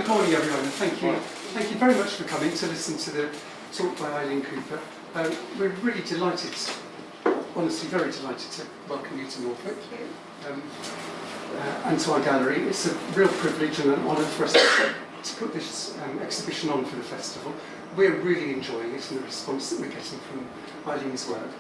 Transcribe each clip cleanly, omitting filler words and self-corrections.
good morning, everyone, and thank you. Thank you very much for coming to listen to the talk by Eileen Cooper. We're really delighted, honestly very delighted to welcome you to Norfolk and to our gallery. It's a real privilege and an honour for us to put this exhibition on for the festival. We're really enjoying it and the response that we're getting from Eileen's work.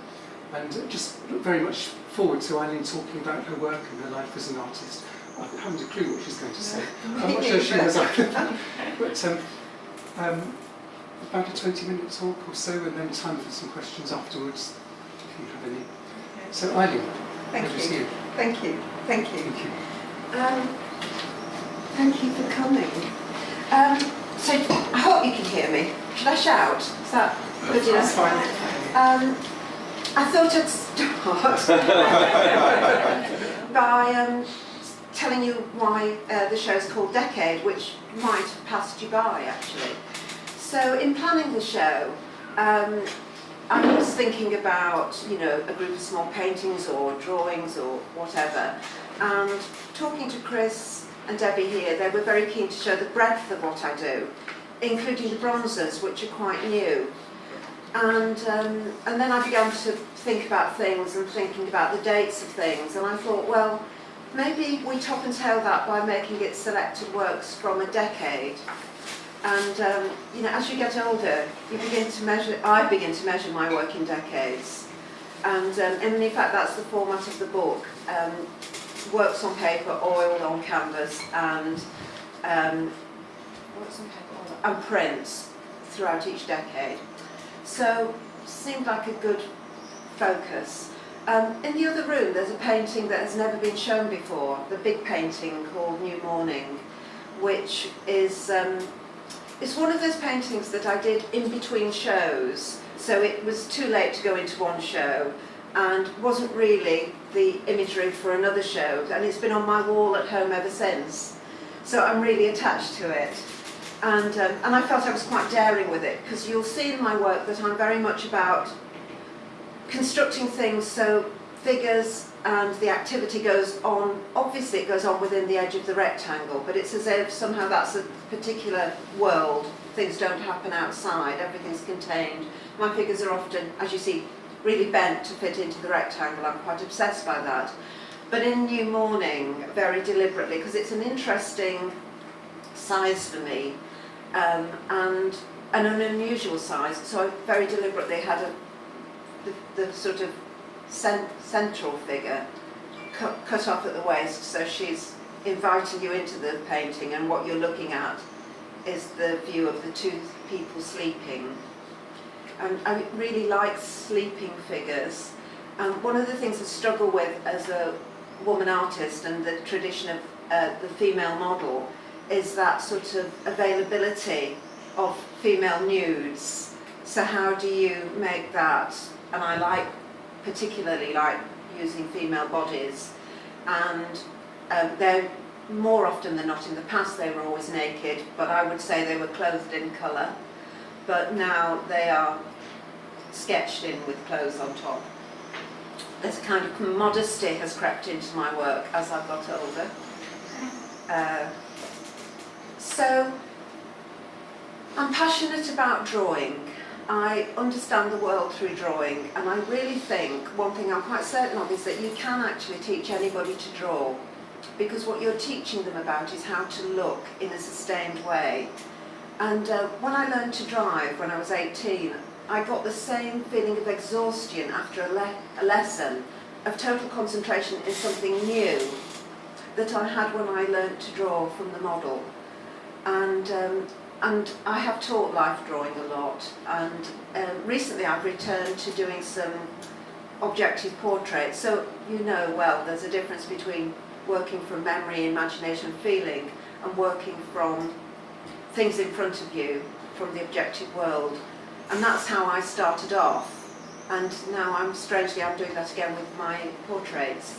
And just look very much forward to Eileen talking about her work and her life as an artist. I haven't a clue what she's going to say. I'm not sure she has either. But about a 20-minute talk or so, and then time for some questions afterwards, if you have any. Okay. So Eileen, Thank over to you. Thank you. Thank you. Thank you. Thank you for coming. So I hope you can hear me. Should I shout? Is that good enough? That's fine. I thought I'd start by telling you why the show's called Decade, which might have passed you by actually. So in planning the show, I was thinking about, you know, a group of small paintings or drawings or whatever, and talking to Chris and Debbie here, they were very keen to show the breadth of what I do, including the bronzes, which are quite new. And then I began to think about things and thinking about the dates of things, and I thought, well, maybe we top and tail that by making it selected works from a decade. And you know, as you get older, you begin to measure. I begin to measure my work in decades, and in fact, that's the format of the book: works on paper, oiled on canvas, and works on paper, and prints throughout each decade. So, seemed like a good focus. In the other room, there's a painting that has never been shown before, the big painting called New Morning, which is it's one of those paintings that I did in between shows, so it was too late to go into one show and wasn't really the imagery for another show, and it's been on my wall at home ever since. So I'm really attached to it. And I felt I was quite daring with it, because you'll see in my work that I'm very much about constructing things so figures and the activity goes on, obviously it goes on within the edge of the rectangle, but it's as if somehow that's a particular world, things don't happen outside, everything's contained. My figures are often, as you see, really bent to fit into the rectangle. I'm quite obsessed by that. But in New Morning, very deliberately, because it's an interesting size for me, and an unusual size, so I very deliberately had the sort of central figure cut off at the waist, so she's inviting you into the painting, and what you're looking at is the view of the two people sleeping. And I really like sleeping figures. One of the things I struggle with as a woman artist and the tradition of the female model is that sort of availability of female nudes. So how do you make that? And I particularly like using female bodies, and they're more often than not, in the past they were always naked, but I would say they were clothed in colour, but now they are sketched in with clothes on top. There's a kind of modesty has crept into my work as I've got older. So I'm passionate about drawing. I understand the world through drawing, and I really think one thing I'm quite certain of is that you can actually teach anybody to draw, because what you're teaching them about is how to look in a sustained way. And when I learned to drive when I was 18, I got the same feeling of exhaustion after a lesson, of total concentration in something new, that I had when I learned to draw from the model. And I have taught life drawing a lot, and recently I've returned to doing some objective portraits. So you know well there's a difference between working from memory, imagination, feeling, and working from things in front of you, from the objective world. And that's how I started off, and now I'm doing that again with my portraits,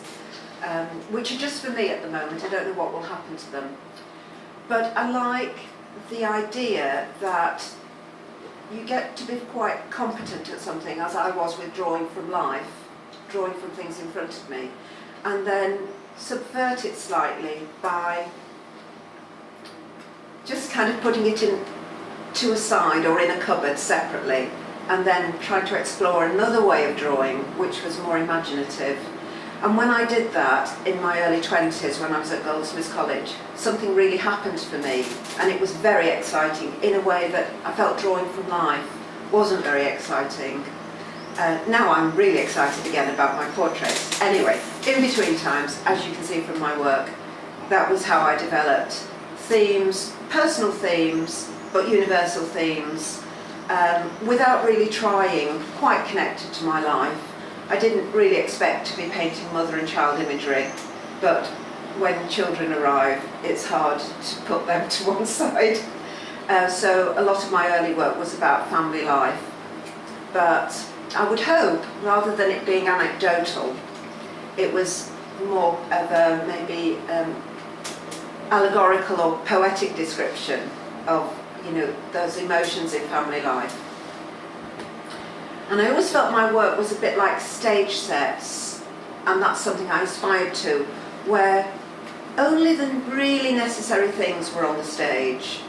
which are just for me at the moment. I don't know what will happen to them. But I like the idea that you get to be quite competent at something, as I was with drawing from life, drawing from things in front of me, and then subvert it slightly by just kind of putting it in to a side or in a cupboard separately, and then trying to explore another way of drawing, which was more imaginative. And when I did that in my early 20s, when I was at Goldsmiths College, something really happened for me, and it was very exciting in a way that I felt drawing from life wasn't very exciting. Now I'm really excited again about my portraits. Anyway, in between times, as you can see from my work, that was how I developed themes, personal themes, but universal themes, without really trying, quite connected to my life. I didn't really expect to be painting mother and child imagery, but when children arrive, it's hard to put them to one side. So a lot of my early work was about family life. But I would hope, rather than it being anecdotal, it was more of a maybe allegorical or poetic description of, you know, those emotions in family life. And I always felt my work was a bit like stage sets, and that's something I aspired to, where only the really necessary things were on the stage.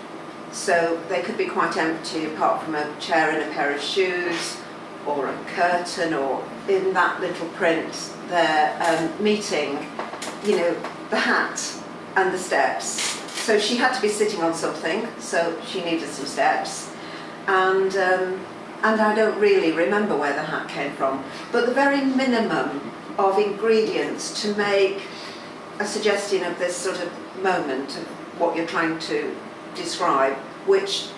So they could be quite empty, apart from a chair and a pair of shoes, or a curtain, or in that little print there, meeting, you know, the hat and the steps. So she had to be sitting on something, so she needed some steps. And I don't really remember where the hat came from, but the very minimum of ingredients to make a suggestion of this sort of moment of what you're trying to describe, which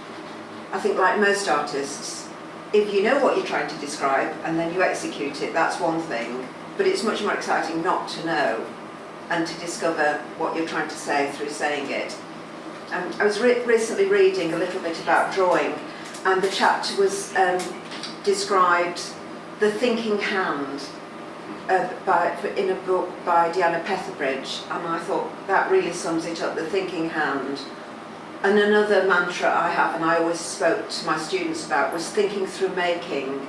I think, like most artists, if you know what you're trying to describe and then you execute it, that's one thing, but it's much more exciting not to know and to discover what you're trying to say through saying it. I was recently reading a little bit about drawing, and the chapter was described the thinking hand in a book by Diana Petherbridge, and I thought that really sums it up, the thinking hand. And another mantra I have, and I always spoke to my students about, was thinking through making.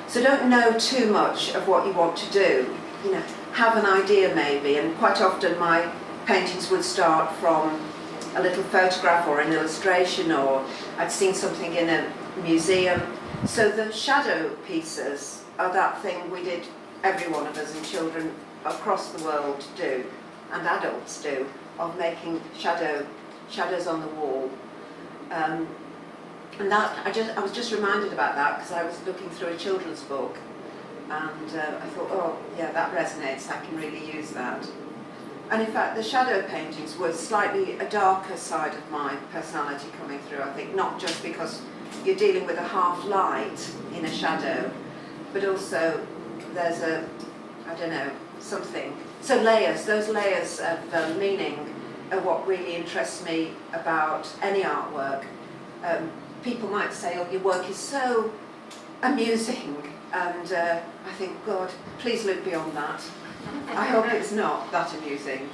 So don't know too much of what you want to do, you know, have an idea maybe, and quite often my paintings would start from a little photograph or an illustration, or I'd seen something in a museum. So the shadow pieces are that thing we did, every one of us, and children across the world do, and adults do, of making shadows on the wall. And that I was just reminded about that because I was looking through a children's book, and I thought, oh yeah, that resonates, I can really use that. And in fact, the shadow paintings were slightly a darker side of my personality coming through, I think, not just because you're dealing with a half light in a shadow, but also there's I don't know, something. So layers, those layers of meaning are what really interests me about any artwork. People might say, oh, your work is so amusing, and I think, God, please look beyond that. I hope it's not that amusing,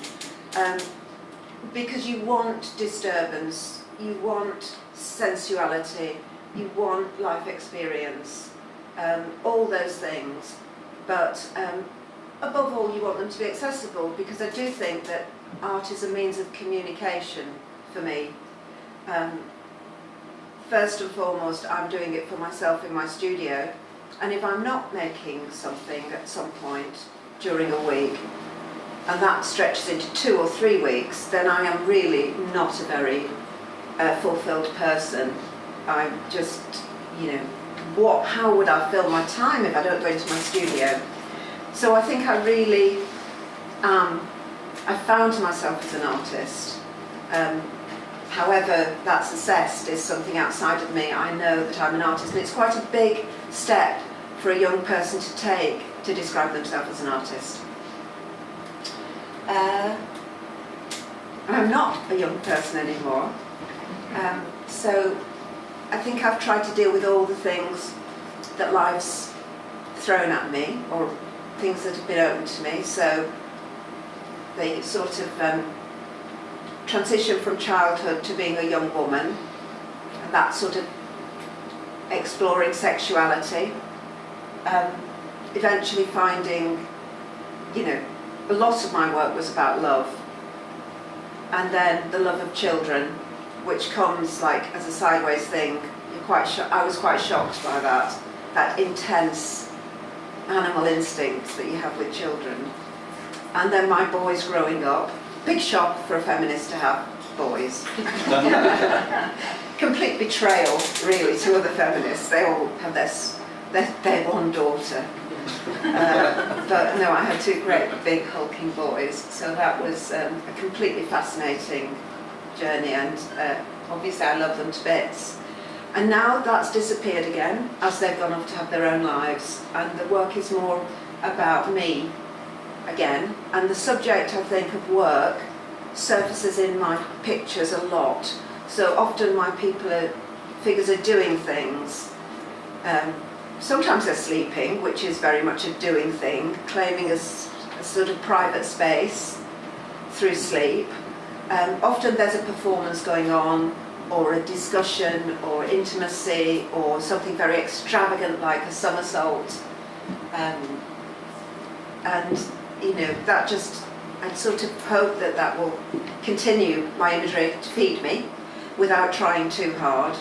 because you want disturbance, you want sensuality, you want life experience, all those things, but above all you want them to be accessible, because I do think that art is a means of communication for me. First and foremost, I'm doing it for myself in my studio, and if I'm not making something at some point during a week, and that stretches into 2 or 3 weeks, then I am really not a very fulfilled person. I'm just, you know, how would I fill my time if I don't go into my studio? So I think I really I found myself as an artist. However that's assessed is something outside of me. I know that I'm an artist, and it's quite a big step for a young person to take to describe themselves as an artist. I'm not a young person anymore, so I think I've tried to deal with all the things that life's thrown at me, or things that have been open to me. So the sort of transition from childhood to being a young woman, and that sort of exploring sexuality, eventually finding, you know, a lot of my work was about love, and then the love of children, which comes like as a sideways thing. I was quite shocked by that intense animal instinct that you have with children. And then my boys growing up, big shock for a feminist to have boys. Complete betrayal, really, to other feminists. They all have their one daughter. But no, I had two great big hulking boys, so that was a completely fascinating journey, and obviously I love them to bits. And now that's disappeared again as they've gone off to have their own lives, and the work is more about me again, and the subject, I think, of work surfaces in my pictures a lot. So often my figures are doing things. Sometimes they're sleeping, which is very much a doing thing, claiming a sort of private space through sleep. Often there's a performance going on, or a discussion, or intimacy, or something very extravagant like a somersault. And, that just, I sort of hope that will continue my imagery to feed me without trying too hard.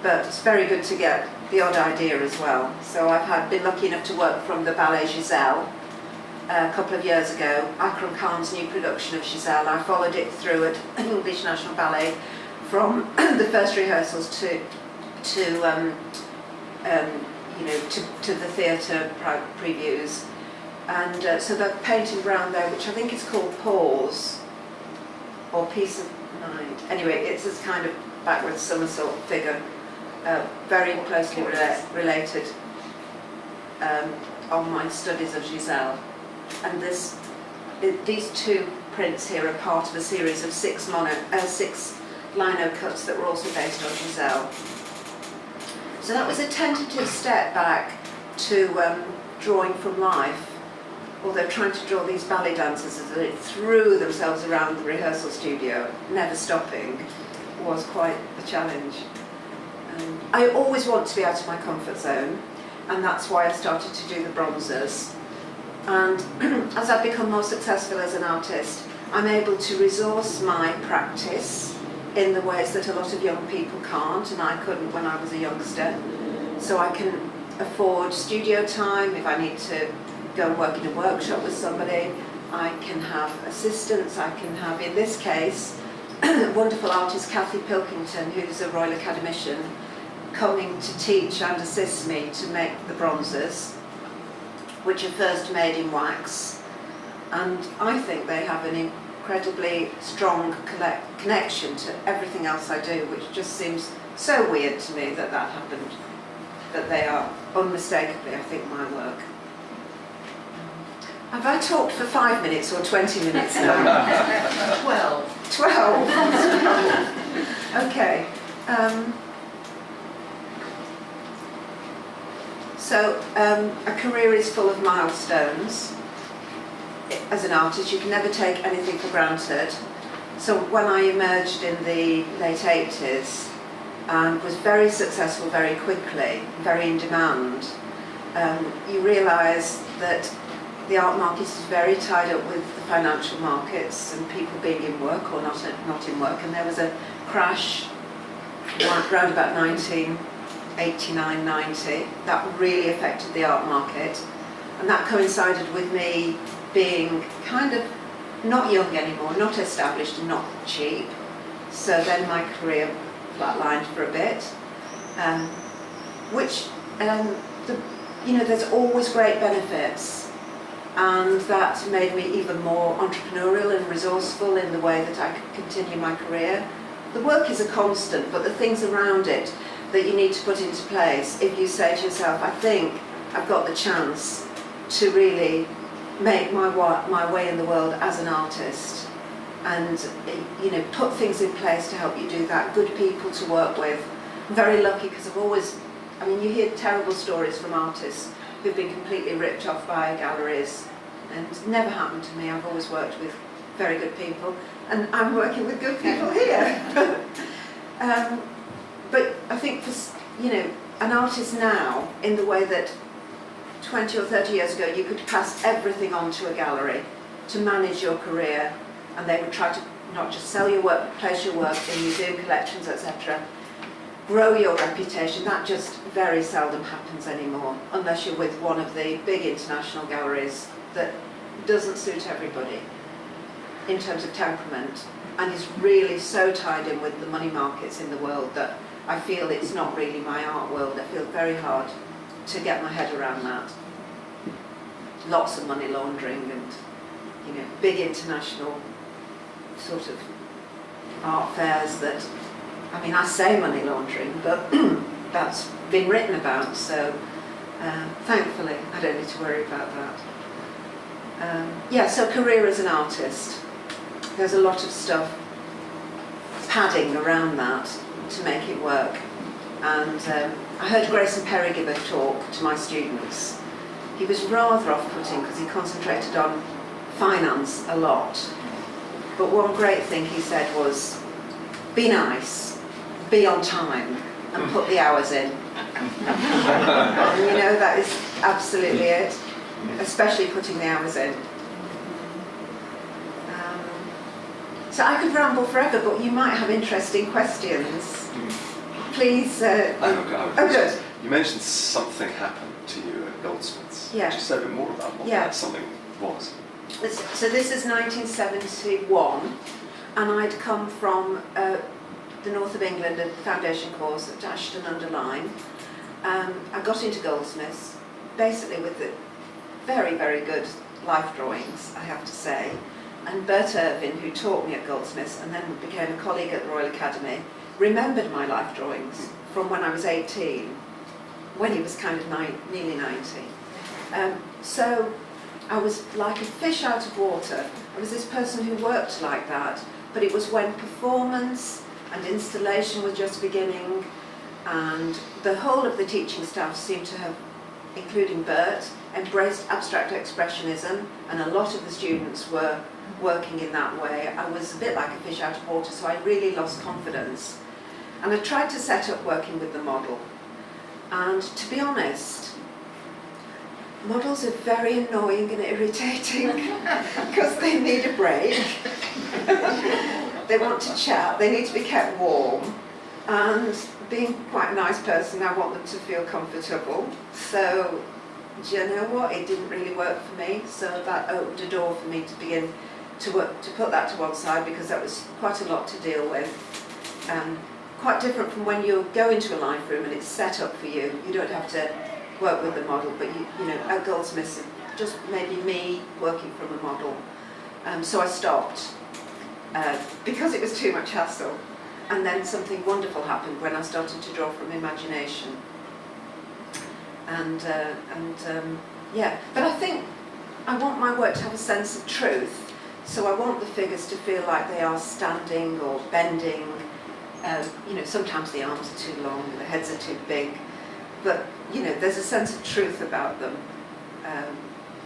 But it's very good to get the odd idea as well. So I've been lucky enough to work from the ballet Giselle a couple of years ago, Akram Khan's new production of Giselle. I followed it through at English National Ballet from the first rehearsals to the theatre previews. And so the painting around there, which I think is called Pause, or Peace of Mind. Anyway, it's this kind of backwards somersault figure, very closely related on my studies of Giselle. And these two prints here are part of a series of 6 lino cuts that were also based on Giselle. So that was a tentative step back to drawing from life. Although trying to draw these ballet dancers as they threw themselves around the rehearsal studio, never stopping, was quite a challenge. I always want to be out of my comfort zone, and that's why I started to do the bronzers. And as I've become more successful as an artist, I'm able to resource my practice in the ways that a lot of young people can't, and I couldn't when I was a youngster. So I can afford studio time if I need to go and work in a workshop with somebody. I can have assistants. I can have, in this case, wonderful artist Kathy Pilkington, who's a Royal Academician, coming to teach and assist me to make the bronzers, which are first made in wax. And I think they have an incredibly strong connection to everything else I do, which just seems so weird to me that happened. That they are unmistakably, I think, my work. Have I talked for 5 minutes or 20 minutes now? 12. 12. Okay. So a career is full of milestones. As an artist, you can never take anything for granted. So when I emerged in the late 80s and was very successful very quickly, very in demand, you realise that the art market is very tied up with the financial markets and people being in work or not in work. And there was a crash around about 1989, 90 that really affected the art market. And that coincided with me being kind of not young anymore, not established and not cheap. So then my career flatlined for a bit, there's always great benefits. And that made me even more entrepreneurial and resourceful in the way that I could continue my career. The work is a constant, but the things around it that you need to put into place, if you say to yourself, I think I've got the chance to really make my way in the world as an artist, and put things in place to help you do that, good people to work with. I'm very lucky because you hear terrible stories from artists who've been completely ripped off by galleries, and it's never happened to me. I've always worked with very good people, and I'm working with good people here. But I think for an artist now, in the way that 20 or 30 years ago you could pass everything on to a gallery to manage your career, and they would try to not just sell your work, place your work in museum collections, etc. Grow your reputation. That just very seldom happens anymore, unless you're with one of the big international galleries that doesn't suit everybody in terms of temperament, and is really so tied in with the money markets in the world that I feel it's not really my art world. I feel very hard to get my head around that. Lots of money laundering and, you know, big international sort of art fairs that, I mean, I say money laundering, but that's been written about, so thankfully I don't need to worry about that. Yeah, so career as an artist. There's a lot of stuff padding around that to make it work. And I heard Grayson Perry give a talk to my students. He was rather off-putting because he concentrated on finance a lot. But one great thing he said was, be nice, be on time, and put the hours in. And you know, that is absolutely it, especially putting the hours in. So I could ramble forever, but you might have interesting questions. Please. Oh, good. You mentioned something happened to you at Goldsmiths. Yeah. Could you say a bit more about what that something was? So this is 1971, and I'd come from the north of England, a foundation course at Ashton-under-Lyne. I got into Goldsmiths, basically with the very, very good life drawings, I have to say. And Bert Irvin, who taught me at Goldsmiths and then became a colleague at the Royal Academy, remembered my life drawings from when I was 18, when he was kind of nearly 90. So I was like a fish out of water. I was this person who worked like that, but it was when performance and installation was just beginning, and the whole of the teaching staff seemed to have, including Bert, embraced abstract expressionism, and a lot of the students were working in that way. I was a bit like a fish out of water, so I really lost confidence. And I tried to set up working with the model. And to be honest, models are very annoying and irritating because they need a break. They want to chat, they need to be kept warm. And being quite a nice person, I want them to feel comfortable. So, do you know what? It didn't really work for me. So that opened a door for me to begin to put that to one side, because that was quite a lot to deal with. Quite different from when you go into a life room and it's set up for you. You don't have to work with the model, but you know, at Goldsmiths, just maybe me working from a model. So I stopped because it was too much hassle. And then something wonderful happened when I started to draw from imagination. Yeah, but I think I want my work to have a sense of truth. So I want the figures to feel like they are standing or bending. You know, sometimes the arms are too long, the heads are too big. But, you know, there's a sense of truth about them.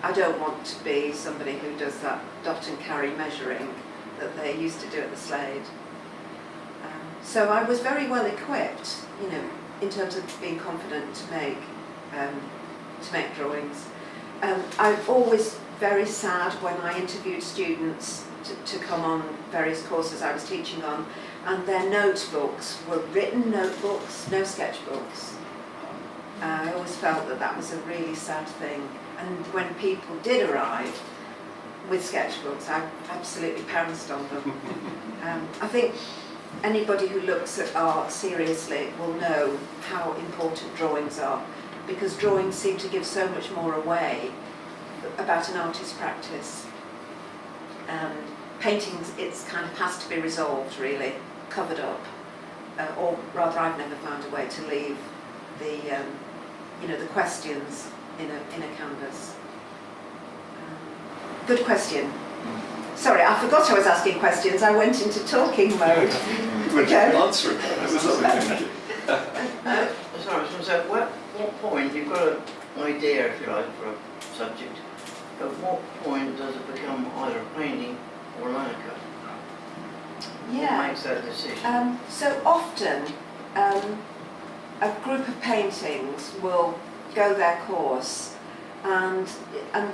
I don't want to be somebody who does that dot and carry measuring that they used to do at the Slade. So I was very well equipped, you know, in terms of being confident to make drawings. I'm always very sad when I interviewed students to come on various courses I was teaching on, and their notebooks were written notebooks, no sketchbooks. I always felt that that was a really sad thing. And when people did arrive with sketchbooks, I absolutely pounced on them. I think anybody who looks at art seriously will know how important drawings are, because drawings seem to give so much more away about an artist's practice. Paintings, it's kind of has to be resolved, really, covered up, or rather, I've never found a way to leave the, you know, the questions in a canvas. Good question. Sorry, I forgot I was asking questions. I went into talking mode. Okay. Answer it. That was lovely. Thank you. Sorry, I was going to say, at what point, you've got an idea, if you like, for a subject, at what point does it become either a painting or a line cut? Yeah. What makes that decision? So often, a group of paintings will go their course, and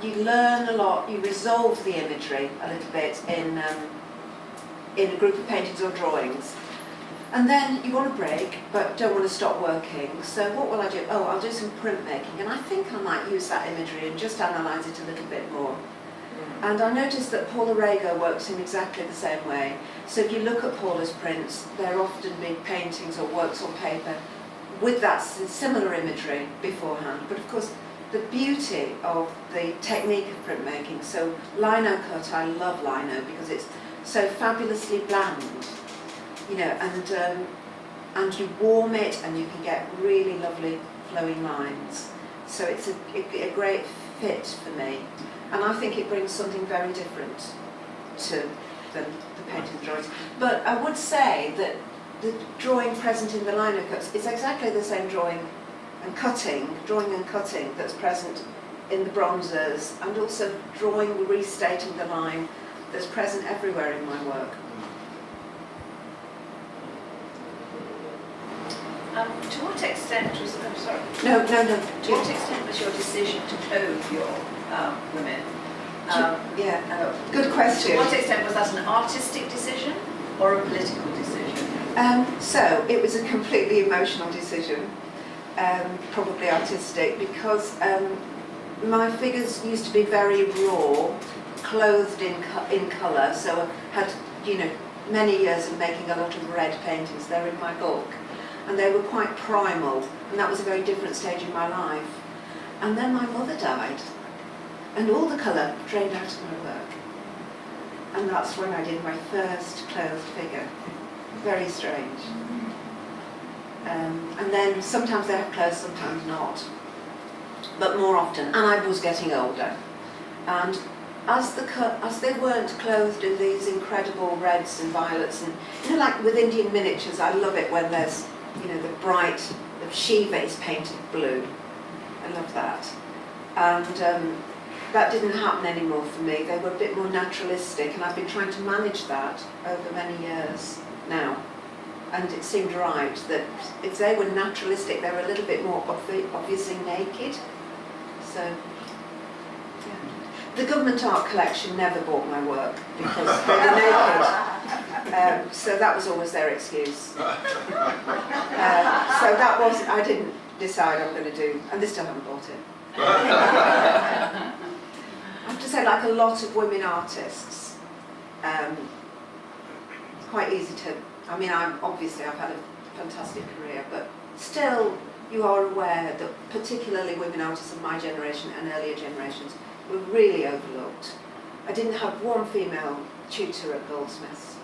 you learn a lot. You resolve the imagery a little bit in in a group of paintings or drawings. And then you want a break, but don't want to stop working. So what will I do? Oh, I'll do some printmaking. And I think I might use that imagery and just analyse it a little bit more. And I noticed that Paula Rego works in exactly the same way. So if you look at Paula's prints, they're often big paintings or works on paper with that similar imagery beforehand. But of course, the beauty of the technique of printmaking, so lino cut, I love lino because it's so fabulously bland, you know, and you warm it and you can get really lovely flowing lines. So it's a great fit for me. And I think it brings something very different to the painting drawings. But I would say that the drawing present in the lino cuts is exactly the same drawing and cutting that's present in the bronzers, and also drawing, restating the line that's present everywhere in my work. To what extent was, I'm sorry. No. To what extent was your decision to clothe your women? Good question. To what extent was that an artistic decision or a political decision? So it was a completely emotional decision, probably artistic, because my figures used to be very raw, clothed in colour. So I had, you know, many years of making a lot of red paintings. They're in my book. And they were quite primal, and that was a very different stage in my life. And then my mother died, and all the colour drained out of my work. And that's when I did my first clothed figure. Very strange. And then sometimes they have clothes, sometimes not. But more often, and I was getting older. And as they weren't clothed in these incredible reds and violets, and you know, like with Indian miniatures, I love it when there's, you know, the Shiva is painted blue. I love that. And that didn't happen anymore for me. They were a bit more naturalistic, and I've been trying to manage that over many years now. And it seemed right that if they were naturalistic, they were a little bit more obviously naked. So, yeah. The government art collection never bought my work because they were naked. So that was always their excuse. So that was, I didn't decide I'm going to do, and they still haven't bought it. I have to say, like a lot of women artists, it's quite easy to, I mean, I've had a fantastic career, but still you are aware that particularly women artists of my generation and earlier generations were really overlooked. I didn't have one female tutor at Goldsmiths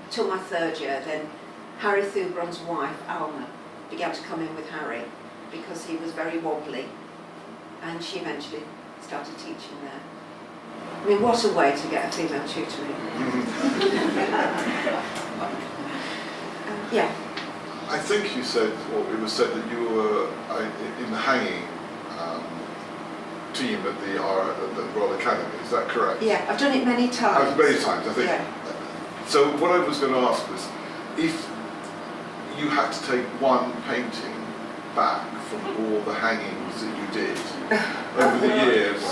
until my third year. Then Harry Thubron's wife, Alma, began to come in with Harry because he was very wobbly, and she eventually started teaching there. I mean, what a way to get a female tutor in. Yeah. I think you said, or it was said that you were in the hanging team at the Royal Academy. Is that correct? Yeah, I've done it many times. Many times, I think. Yeah. So what I was going to ask was, if you had to take one painting back from all the hangings that you did over the years,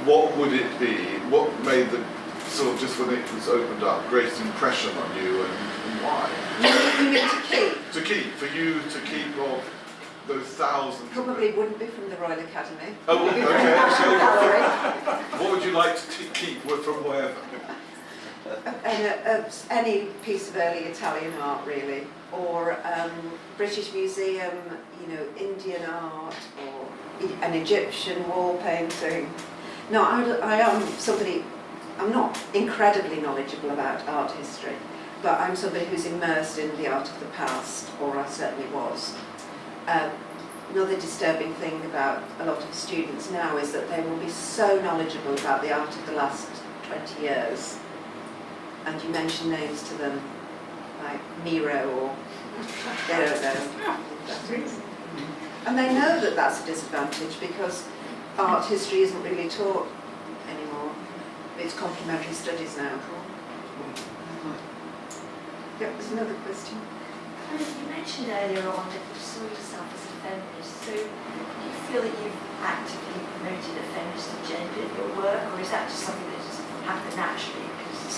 what would it be? What made the sort of, just when it was opened up, greatest impression on you, and why? You mean to keep? To keep, for you to keep of those thousands. Probably wouldn't be from the Royal Academy. Oh, It'd be okay. from So the gallery. what would you like to keep from wherever? Any piece of early Italian art, really, or British Museum, you know, Indian art, or an Egyptian wall painting. No, I am somebody. I'm not incredibly knowledgeable about art history, but I'm somebody who's immersed in the art of the past, or I certainly was. Another disturbing thing about a lot of students now is that they will be so knowledgeable about the art of the last 20 years. And you mention names to them like Miro, or they don't know. And they know that that's a disadvantage because art history isn't really taught anymore. It's complementary studies now. Yeah, there's another question. You mentioned earlier on that you saw yourself as a feminist, so do you feel that you've actively promoted a feminist agenda in your work, or is that just something that just happened naturally?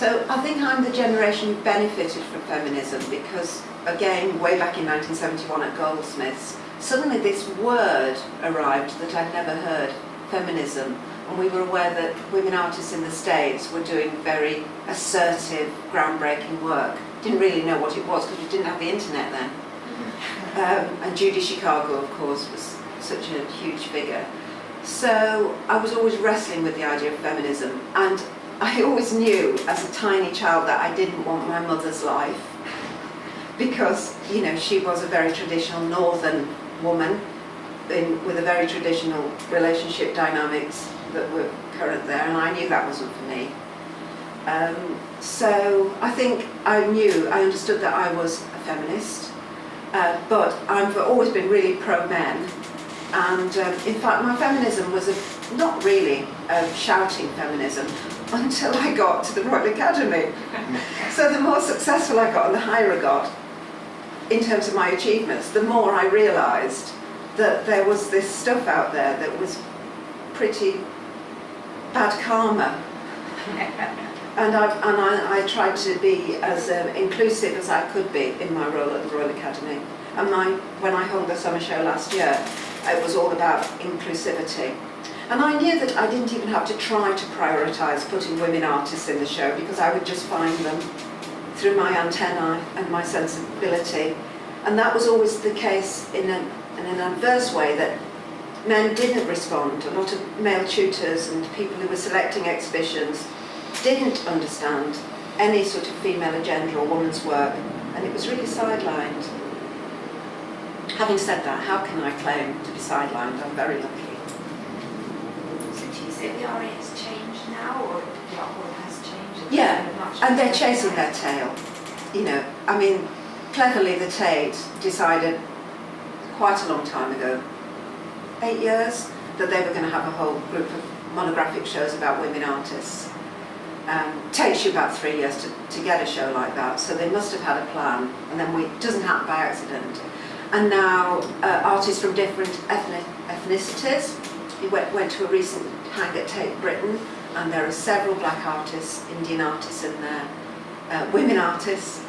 So I think I'm the generation who benefited from feminism because, again, way back in 1971 at Goldsmiths, suddenly this word arrived that I'd never heard, feminism, and we were aware that women artists in the States were doing very assertive, groundbreaking work. Didn't really know what it was because we didn't have the internet then. And Judy Chicago, of course, was such a huge figure. So I was always wrestling with the idea of feminism, and I always knew as a tiny child that I didn't want my mother's life because, you know, she was a very traditional northern woman with a very traditional relationship dynamics that were current there, and I knew that wasn't for me. So I think I understood that I was a feminist, but I've always been really pro-men, and in fact my feminism was not really shouting feminism until I got to the Royal Academy. So the more successful I got and the higher I got in terms of my achievements, the more I realised that there was this stuff out there that was pretty bad karma. And I tried to be as inclusive as I could be in my role at the Royal Academy. And when I hung the summer show last year, it was all about inclusivity. And I knew that I didn't even have to try to prioritise putting women artists in the show because I would just find them through my antennae and my sensibility. And that was always the case in an adverse way, that men didn't respond. A lot of male tutors and people who were selecting exhibitions didn't understand any sort of female agenda or woman's work, and it was really sidelined. Having said that, how can I claim to be sidelined? I'm very lucky. So do you think the RA has changed now, or the art world has changed? Yeah, and they're chasing their tail. You know, I mean, cleverly the Tate decided quite a long time ago, 8 years, that they were going to have a whole group of monographic shows about women artists. Takes you about 3 years to get a show like that, so they must have had a plan, and then it doesn't happen by accident. And now artists from different ethnicities. We went to a recent hang at Tate Britain, and there are several black artists, Indian artists in there, women artists.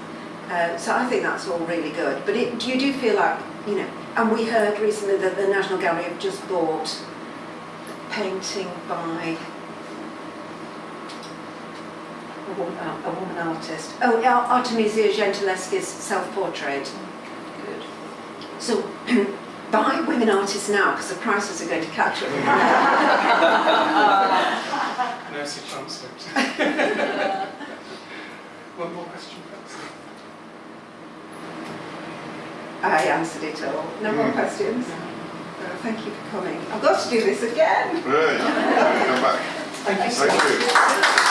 So I think that's all really good. But you do feel like, you know, and we heard recently that the National Gallery have just bought a painting by a woman artist. Oh, Artemisia Gentileschi's self-portrait. Good. So buy women artists now because the prices are going to catch up. Nurse transferred. One more question, perhaps. I answered it all. No more questions? Thank you for coming. I've got to do this again. Right. Come back. Thank you so Thank much. you.